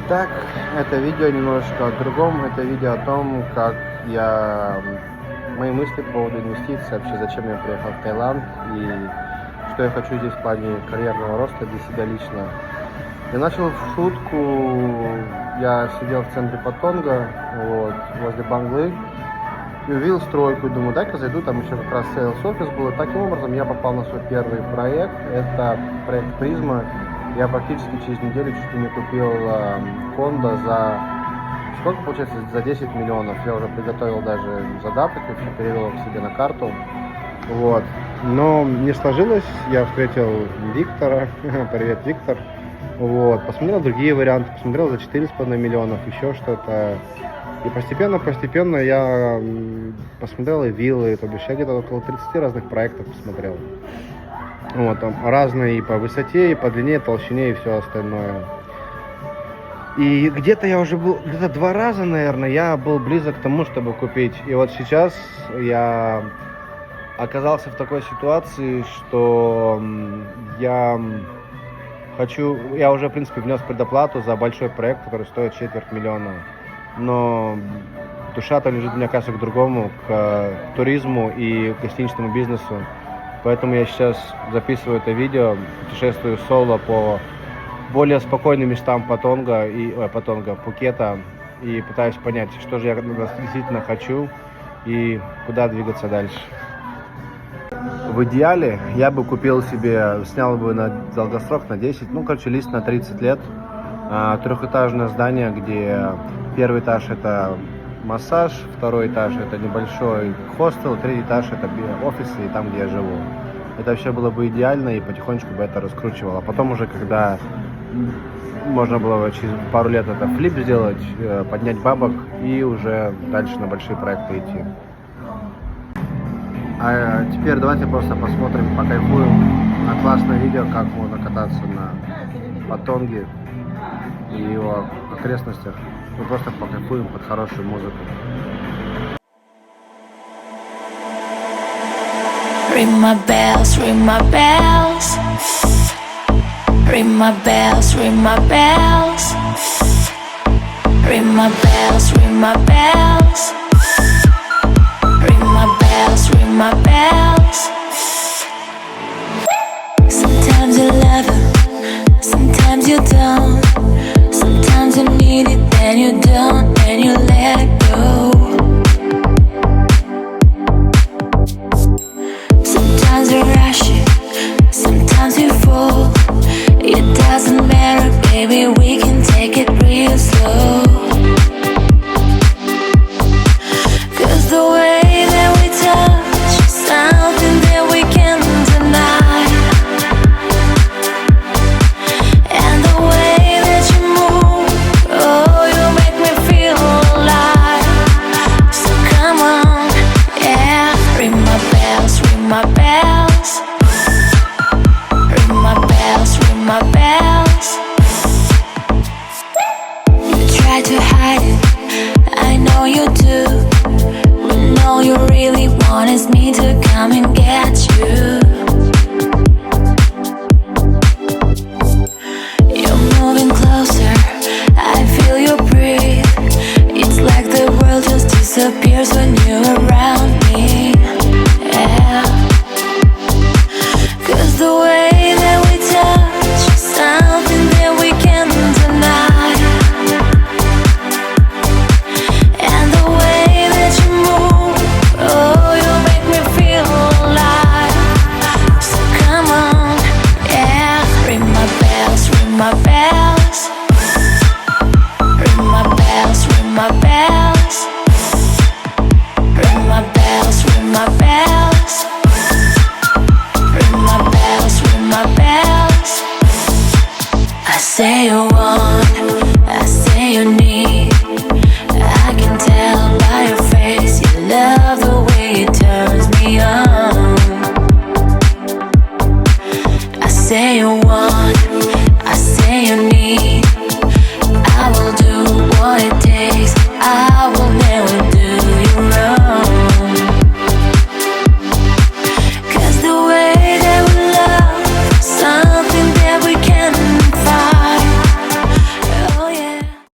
Итак, это видео немножко о другом. Это видео о том, как мои мысли по поводу инвестиций, вообще зачем я приехал в Таиланд и что я хочу здесь в плане карьерного роста для себя лично. Я начал в шутку, я сидел в центре Паттонга, возле Банглы, и увидел стройку, и думаю, дай-ка зайду, там еще как раз sales офис был. И таким образом я попал на свой первый проект, это проект Призма. Я практически через неделю чуть ли не купил кондо за, сколько получается, за 10 миллионов. Я уже приготовил даже задаток, и все перевел их себе на карту. Но не сложилось, я встретил Виктора, привет, Виктор. Посмотрел другие варианты, посмотрел за 4,5 миллионов, еще что-то. И постепенно я посмотрел и виллы, то бишь я где-то около 30 разных проектов посмотрел. Там разные и по высоте, и по длине, и толщине, и все остальное. И где-то я уже был, где-то 2 раза, наверное, я был близок к тому, чтобы купить. И вот сейчас я оказался в такой ситуации, что я уже, в принципе, внес предоплату за большой проект, который стоит 250 000. Но душа-то лежит, мне кажется, к другому, к туризму и гостиничному бизнесу. Поэтому я сейчас записываю это видео, путешествую соло по более спокойным местам Пхукета и пытаюсь понять, что же я действительно хочу и куда двигаться дальше. В идеале я бы купил себе, снял бы на долгосрок, на 10, лист на 30 лет, 3-этажное здание, где первый этаж это массаж, 2-й этаж это небольшой хостел, 3-й этаж это офисы и там, где я живу. Это все было бы идеально, и потихонечку бы это раскручивало. А потом уже, когда можно было бы через пару лет это флип сделать, поднять бабок и уже дальше на большие проекты идти. А теперь давайте просто посмотрим, покайфуем на классное видео, как можно кататься на Паттонге и его окрестностях. Мы просто покайфуем под хорошую музыку. Ring my bells, ring my bells. Ring my bells, ring my bells. Ring my bells, ring my bells. Ring my bells, ring my bells. Sometimes you love it, sometimes you don't. Sometimes you need it, then you don't, and you let it go. Sometimes you rush it, sometimes you fall. It doesn't matter, baby, we can take it real slow. Cause the way that we touch is something that we can't deny. And the way that you move, oh, you make me feel alive. So come on, yeah, ring my bells, ring my bells. Ring my bells, ring my bells. You try to hide it, I know you do. When all you really want is me to come and get you. You're moving closer, I feel you breathe. It's like the world just disappears when you're around me. Yeah. Cause the way that we touch is something that we can't deny. And the way that you move, oh, you make me feel alive. So come on, yeah, ring my bells, ring my bells. Ring my bells, ring my bells. Ring my bells, ring my bells. Ring my bells, ring my bells. I say you want, I say you need.